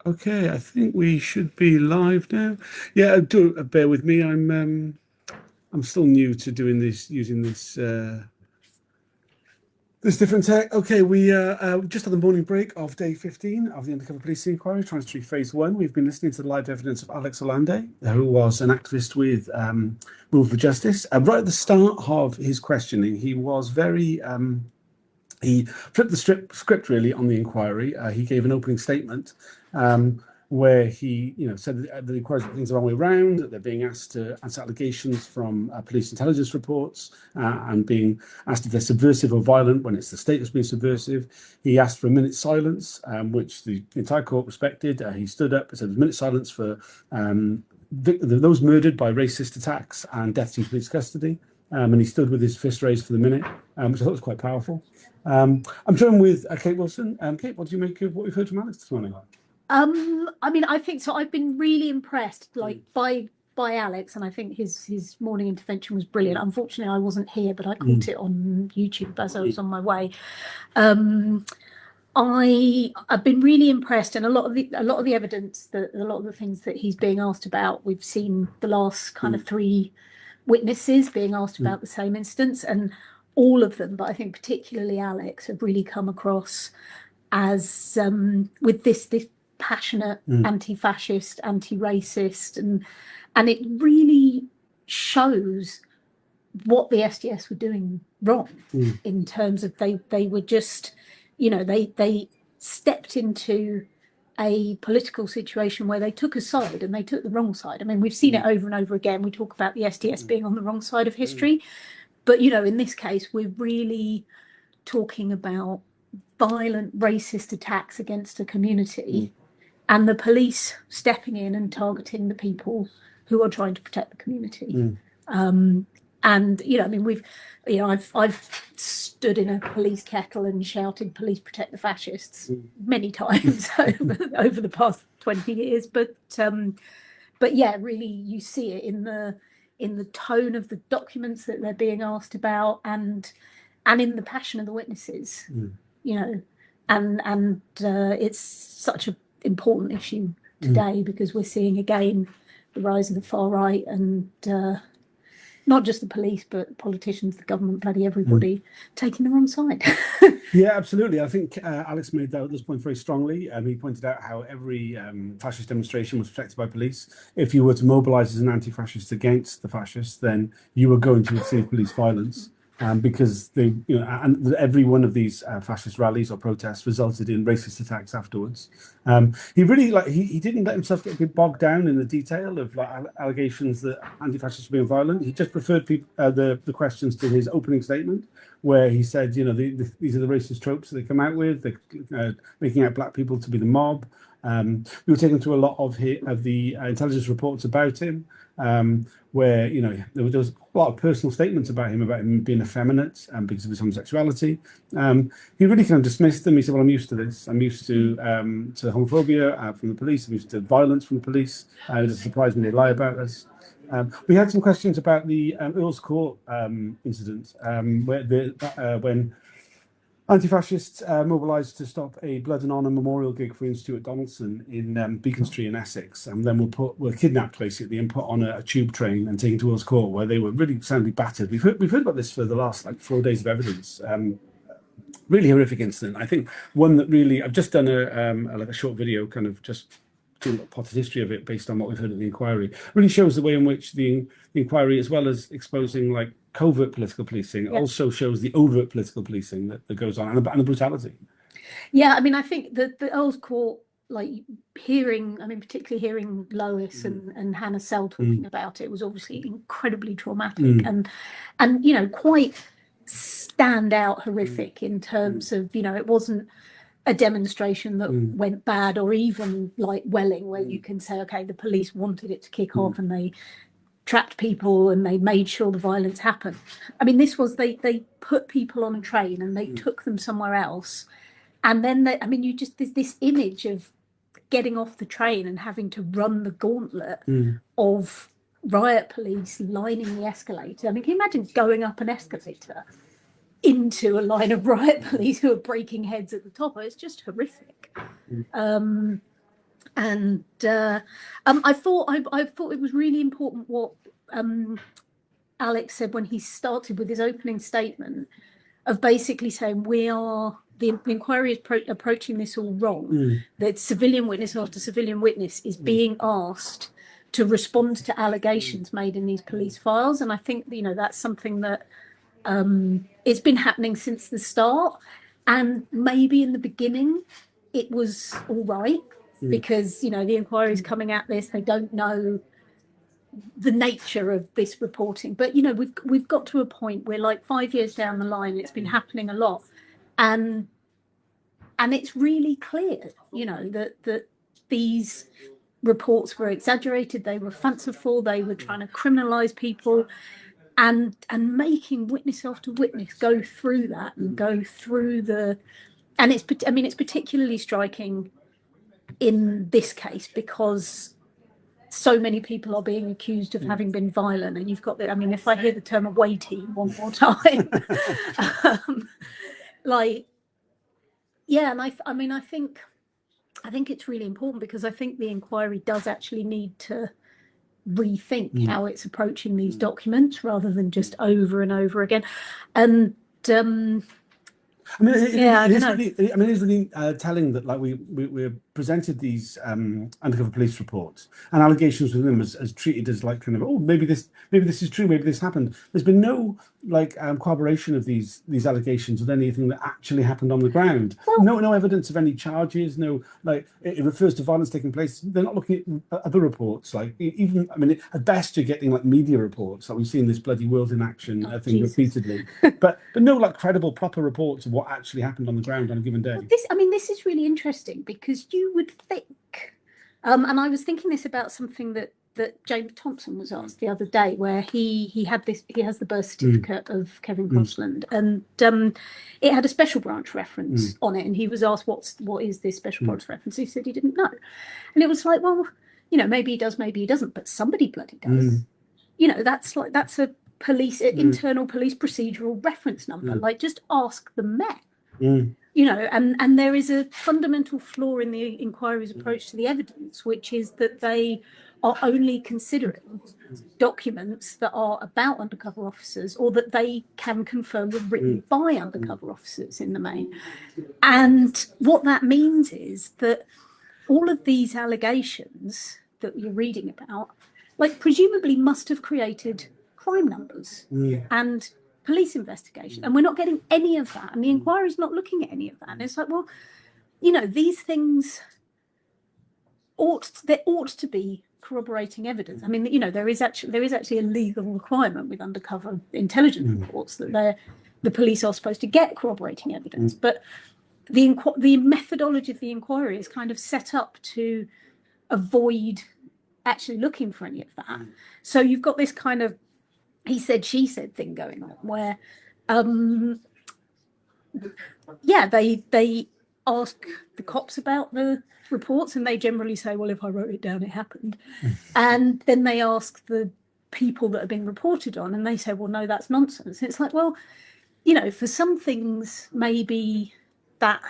Okay, I think we should be live now. Yeah, do bear with me. I'm still new to doing this, using this this different tech. Okay, we just had the morning break of day 15 of the Undercover Policing Inquiry, Tranche Phase 1. We've been listening to the live evidence of Alex Owolade, who was an activist with Rule for Justice. Right at the start of his questioning, he was very he flipped the script really on the inquiry. He gave an opening statement where he, said that the inquiry things the wrong way around, that they're being asked to answer allegations from police intelligence reports and being asked if they're subversive or violent when it's the state that's being subversive. He asked for a minute's silence, which the entire court respected. He stood up and said there's a minute's silence for those murdered by racist attacks and deaths in police custody. And he stood with his fist raised for the minute, which I thought was quite powerful. I'm joined with Kate Wilson. Kate, what do you make of what we've heard from Alex this morning? I mean, I think so. I've been really impressed, by Alex, and I think his morning intervention was brilliant. Unfortunately, I wasn't here, but I caught it on YouTube as I was on my way. I've been really impressed, and a lot of the evidence, a lot of the things that he's being asked about, we've seen the last kind of 3 witnesses being asked about the same instance, and all of them, but I think particularly Alex, have really come across as with this passionate anti-fascist, anti-racist, and it really shows what the SDS were doing wrong in terms of they were just, they stepped into a political situation where they took a side and they took the wrong side. I mean, we've seen it over and over again. We talk about the SDS being on the wrong side of history, but in this case, we're really talking about violent racist attacks against a community and the police stepping in and targeting the people who are trying to protect the community. And I mean, I've stood in a police kettle and shouted "Police protect the fascists" many times over the past 20 years. But yeah, really, you see it in the tone of the documents that they're being asked about, and in the passion of the witnesses. And it's such an important issue today because we're seeing again the rise of the far right, and not just the police, but politicians, the government, bloody everybody taking the wrong side. Yeah, absolutely. I think Alex made this point very strongly. He pointed out how every fascist demonstration was protected by police. If you were to mobilise as an anti-fascist against the fascists, then you were going to receive police violence. Because and every one of these fascist rallies or protests resulted in racist attacks afterwards. He really he didn't let himself get bogged down in the detail of allegations that anti-fascists were being violent. He just preferred the questions to his opening statement, where he said, these are the racist tropes that they come out with. They're making out black people to be the mob. We were taken through a lot of the intelligence reports about him, where there was a lot of personal statements about him being effeminate because of his homosexuality. He really kind of dismissed them. He said, "Well, I'm used to this. I'm used to homophobia from the police. I'm used to violence from the police. It doesn't surprise me they lie about us." We had some questions about the Earl's Court incident, when anti-fascists mobilised to stop a Blood and Honour memorial gig for Ian Stuart Donaldson in Beacon Street in Essex, and then were kidnapped basically and put on a tube train and taken to Earl's Court, where they were really soundly battered. We've heard about this for the last 4 days of evidence. Really horrific incident. I think one that really, I've just done a short video, kind of just doing a potted history of it based on what we've heard at the inquiry. Really shows the way in which the inquiry, as well as exposing covert political policing, also shows the overt political policing that goes on, and the brutality. Yeah, I mean, I think that the Earl's Court, particularly hearing Lois and Hannah Sell talking about it, was obviously incredibly traumatic and quite standout horrific in terms of, it wasn't a demonstration that went bad, or even like Welling, where you can say, okay, the police wanted it to kick off and they trapped people and they made sure the violence happened. I mean, this was, they put people on a train and they took them somewhere else. And then, there's this image of getting off the train and having to run the gauntlet of riot police lining the escalator. I mean, can you imagine going up an escalator into a line of riot police who are breaking heads at the top? It's just horrific. I thought it was really important what Alex said when he started with his opening statement of basically saying the inquiry is approaching this all wrong. That civilian witness after civilian witness is being asked to respond to allegations made in these police files, and I think that's something that it's been happening since the start. And maybe in the beginning it was all right because the inquiry is coming at this, they don't know the nature of this reporting, but we've got to a point where, like, 5 years down the line, it's been happening a lot, and it's really clear that these reports were exaggerated, they were fanciful, they were trying to criminalize people, and making witness after witness go through that and go through and it's particularly striking in this case because so many people are being accused of having been violent, and you've got if I hear the term away team one more time, and I think it's really important because I think the inquiry does actually need to rethink how it's approaching these documents rather than just over and over again. And it is really telling that, like, we're presented these undercover police reports and allegations within them as treated as, like, kind of, oh, maybe this is true, maybe this happened. There's been no corroboration of these allegations with anything that actually happened on the ground. No evidence of any charges. No, like, it refers to violence taking place. They're not looking at other reports. Like, even at best you're getting, like, media reports. Like, we've seen this bloody world in action thing repeatedly, but no, like, credible, proper reports of what actually happened on the ground on a given day. This is really interesting because you would think, and I was thinking this about something that James Thompson was asked the other day, where he has the birth certificate of Kevin Crossland, and it had a special branch reference on it, and he was asked what is this special branch reference. He said he didn't know, and it was like, well, maybe he does, maybe he doesn't, but somebody bloody does. That's a internal police procedural reference number. Like, just ask the Met. And there is a fundamental flaw in the inquiry's approach to the evidence, which is that they are only considering documents that are about undercover officers or that they can confirm were written by undercover officers in the main. And what that means is that all of these allegations that you're reading about, like, presumably must have created crime numbers and police investigation, and we're not getting any of that, and the inquiry's not looking at any of that. And it's like, well, these things ought to be corroborating evidence. I mean, there is actually a legal requirement with undercover intelligence reports that the police are supposed to get corroborating evidence, but the methodology of the inquiry is kind of set up to avoid actually looking for any of that. So you've got this kind of he said, she said thing going on where, they ask the cops about the reports and they generally say, well, if I wrote it down, it happened. And then they ask the people that are being reported on and they say, well, no, that's nonsense. And it's like, well, for some things, maybe that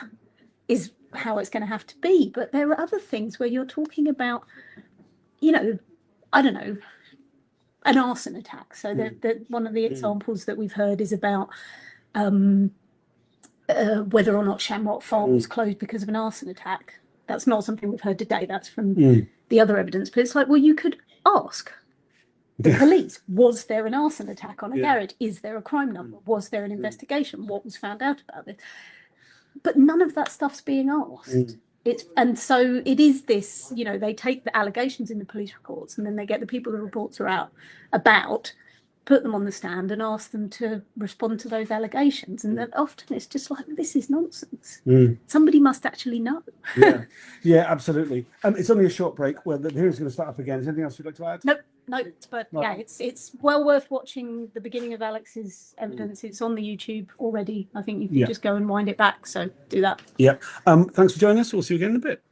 is how it's going to have to be. But there are other things where you're talking about, I don't know, an arson attack. So one of the examples that we've heard is about whether or not Shamrock Farm was closed because of an arson attack. That's not something we've heard today. That's from the other evidence. But it's like, well, you could ask the police, was there an arson attack on a garage? Is there a crime number? Was there an investigation? What was found out about this? But none of that stuff's being asked. And so it is this, they take the allegations in the police reports and then they get the people the reports are out about, put them on the stand and ask them to respond to those allegations. And then often it's just like, this is nonsense. Somebody must actually know. Yeah, absolutely. It's only a short break where the hearing's going to start up again. Is there anything else you'd like to add? No, but it's well worth watching the beginning of Alex's evidence. It's on the YouTube already. I think you can just go and wind it back. So do that. Yeah. Thanks for joining us. We'll see you again in a bit.